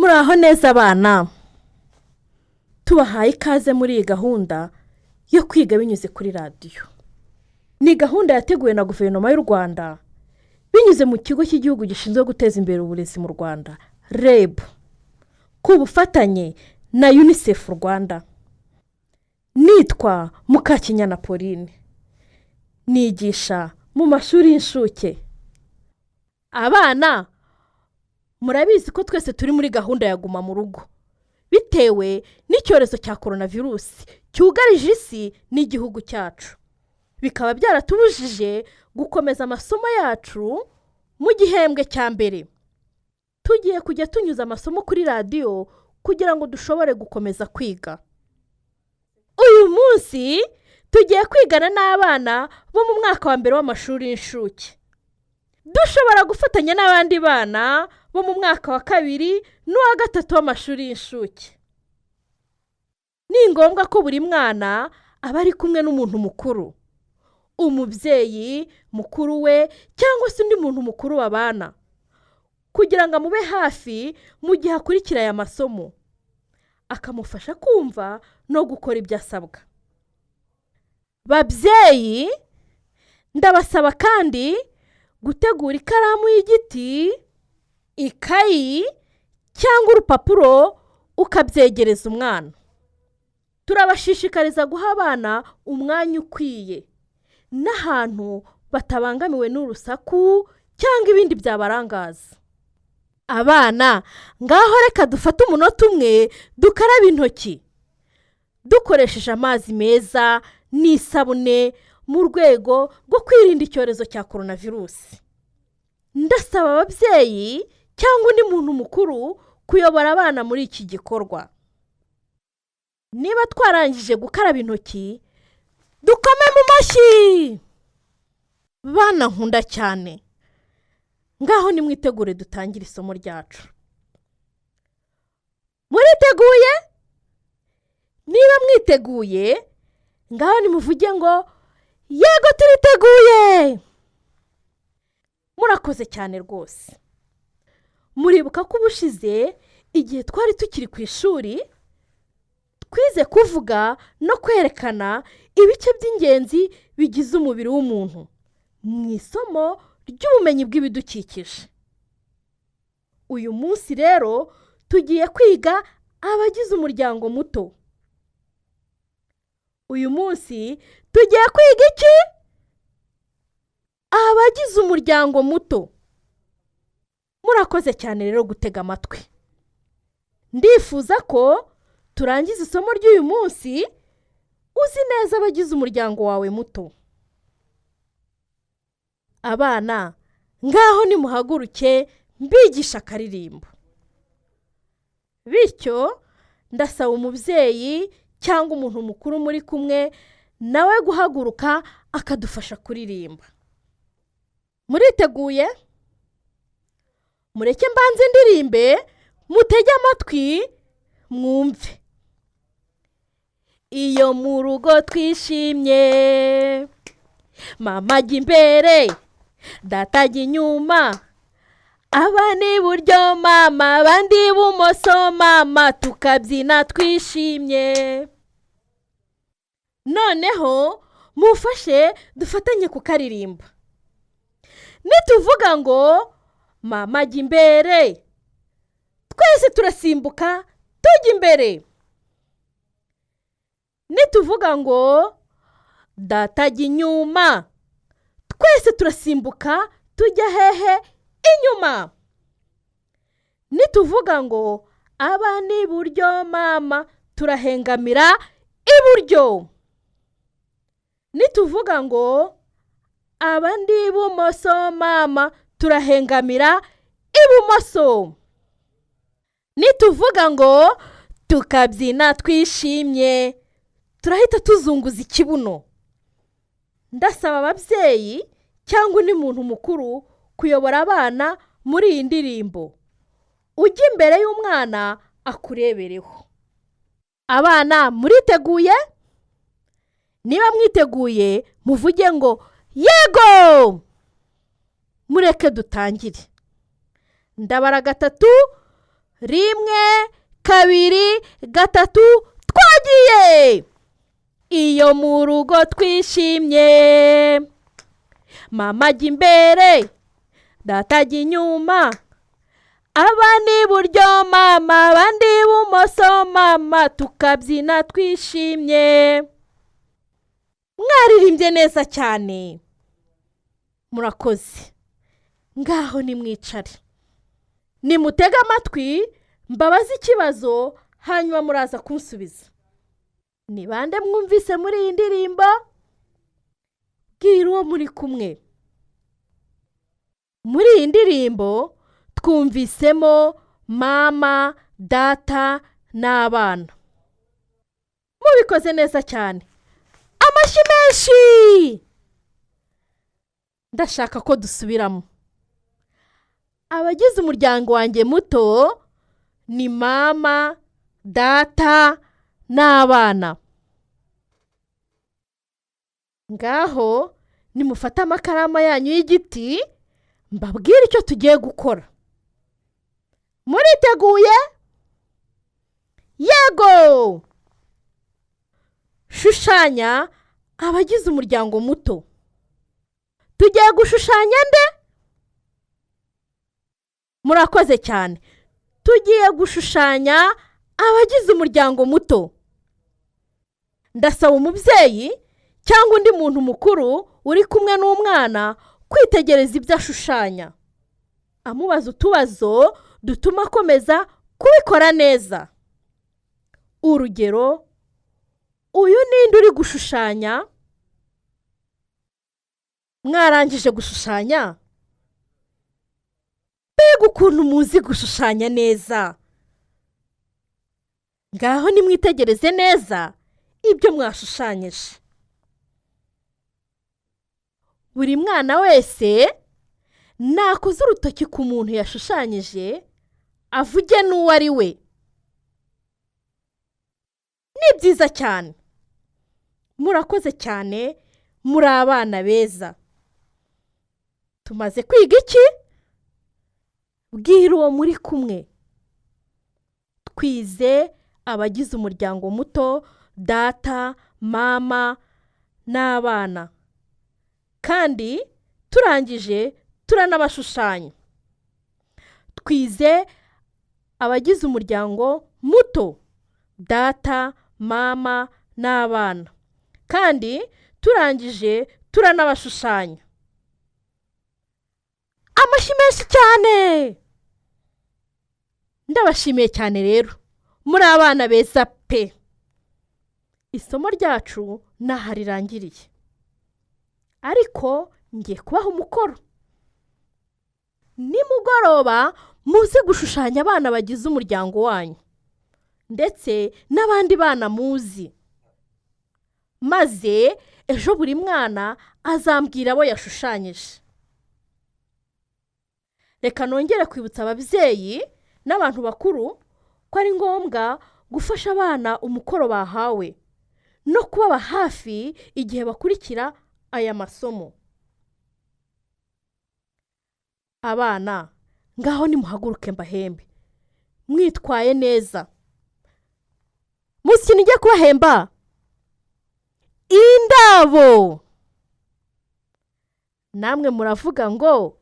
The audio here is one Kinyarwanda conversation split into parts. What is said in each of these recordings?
Muraho neza abana, tubahaye ikaze muri iyi gahunda yo kwiga binyuze kuri radiyo. Ni gahunda yateguwe na Guverinoma y'u Rwanda binyuze mu kigo cy'igihugu gishinzwe guteza imbere uburezi mu Rwanda, REB, kubufatanye na UNICEF Rwanda. Nitwa Mukakinyana Pauline, nigisha mu mashuri y'incuke. Abana, murabizi ko twese turi muri gahunda ya guma mu rugo bitewe n'icyorezo cya coronavirus cyugarije isi n'igihugu cyacu, bikaba byaratubujije gukomeza amasomo yacu mu gihembwe cya mbere. Tugiye kujya tunyuza amasomo kuri radiyo kugira ngo dushobore gukomeza kwiga. Uyu munsi tugiye kwigana n'abana bo mu mwaka wa mbere w'amashuri y'incuke. Dushobora gufatanya n'abandi bana bo mu mwaka wa kabiri n'uwa gatatu w'amashuri y'incuke. Ni ngombwa ko buri mwana aba ari kumwe n'umuntu mukuru, umubyeyi mukuru we cyangwa se undi muntu mukuru w'abana, kugira ngo amube hafi mu gihe akurikira aya masomo, akamufasha kumva no gukora ibyo asabwa. Babyeyi, ndabasaba kandi gutegura ikaramu y'igiti, ikayi cyangwa urupapuro ukabyegereza umwana. Turabashishikariza guha abana umwanya ukwiye n'ahantu batabangamiwe n'urusaku cyangwa ibindi byabarangaza. Abana, ngaho reka dufate umunota umwe dukaraba intoki dukoresheje amazi meza n'isabune mu rwego rwo kwirinda icyorezo cya coronavirus. Ndasaba ababyeyi cyangwa undi muntu mukuru kuyobora abana muri iki gikorwa. Niba twarangije gukaraba intoki, dukome mu mashyi. Bana nkunda cyane, ngaho nimwitegure dutangire isomo ryacu. Muriteguye? Niba mwiteguye, ngaho nimuvuge ngo yego turiteguye. Murakoze cyane rwose. Muribuka ko ubushize igihe twari tukiri ku ishuri twize kuvuga no kwerekana ibice by'ingenzi bigize umubiri w'umuntu mu isomo ry'ubumenyi bw'ibidukikije. Uyu munsi rero tugiye kwiga abagize umuryango muto. Uyu munsi tugiye kwiga iki? Abagize umuryango muto. Murakoze cyane rero gutega amatwi. Ndifuza ko turangiza isomo ry'uyu munsi uzi neza abagize umuryango wawe muto. Abana, ngaho nimuhaguruke mbigisha akaririmbo. Bityo ndasaba umubyeyi cyangwa umuntu mukuru muri kumwe nawe guhaguruka akadufasha kuririmba. Muriteguye? Mureke mbanze ndirimbe, mutege amatwi mwumve. Iyo mu rugo twishimye, mama ajya imbere, data ajya inyuma, abana iburyo mama, abandi ibumoso mama, tukabyina twishimye. Noneho mufashe dufatanye kukaririmba. Nituvuga ngo mama ajya imbere, twese turasimbuka tujya imbere. Nituvuga ngo data ajya inyuma, twese turasimbuka tujya hehe? Inyuma. Nituvuga ngo abana iburyo mama, turahengamira iburyo. Nituvuga ngo abandi ibumoso mama, turahengamira ibumoso. Nituvuga ngo tukabyina twishimye, turahita tuzunguza ikibuno. Ndasaba ababyeyi cyangwa undi muntu mukuru kuyobora abana muri iyi ndirimbo. Ujye imbere y'umwana akurebereho. Abana, muriteguye? Niba mwiteguye muvuge ngo yego. Mureke dutangire. Ndabara gatatu, 1 2 3 twagiye. Iyo mu rugo twishimye, mama ajya imbere, data ajya inyuma, abandi iburyo mama, abandi ibumoso mama, tukabyina twishimye. Mwaririmbye neza cyane, murakoze. Ngaho nimwicare, nimutege amatwi mbabaze ikibazo, hanyuma muraza kunsubiza. Ni bande mwumvise muri iyi ndirimbo? Bwira uwo muri kumwe. Muri iyi ndirimbo twumvisemo mama, data n'abana. Mubikoze neza cyane, amashyi menshi. Ndashaka ko dusubiramo. Abagize umuryango wanjye muto ni mama, data n'abana. Ngaho nimufate amakaramu yanyu y'igiti, mbabwire icyo tugiye gukora. Muriteguye? Yego! Shushanya abagize umuryango muto. Tugiye gushushanya nde? Murakoze cyane. Tugiye gushushanya abagize umuryango muto. Ndasaba umubyeyi cyangwa undi muntu mukuru uri kumwe n'umwana kwitegereza ibyo ashushanya, amubaza utubazo dutuma akomeza kubikora neza. Urugero, uyu ninde uri gushushanya? Mwarangije gushushanya? Mbega ukuntu muzi gushushanya neza. Ngaho nimwitegereze neza ibyo mwashushanyije. Buri mwana wese nakoze urutoki ku muntu yashushanyije, avuge n'uwo ari we. Ni byiza cyane. Murakoze cyane, muri abana beza. Tumaze kwiga iki? Bwira uwo muri kumwe. Twize abagize umuryango muto, data, mama n'abana. Kandi turangije turanabashushanya. Twize abagize umuryango muto, data, mama n'abana. Kandi turangije turanabashushanya. Amashyi menshi cyane. Ndabashimiye cyane rero, muri abana beza pe. Isomo ryacu naho rirangiriye, ariko ngiye kubaha umukoro. Nimugoroba muze gushushanya abana bagize umuryango wanyu, ndetse n'abandi bana muzi. Maze ejo buri mwana azambwira abo yashushanyije. Reka nongere kwibutsa ababyeyi n'abantu bakuru ko ari ngombwa gufasha abana umukoro bahawe no kubaba hafi igihe bakurikira aya masomo. Abana, ngaho nimuhaguruke mbahembe. Mwitwaye neza. Muzi nijye kubahemba? Indabo. Namwe muravuga ngo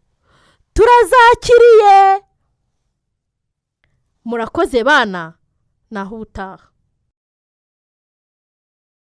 turazakiriye. Murakoze bana, naho utaha.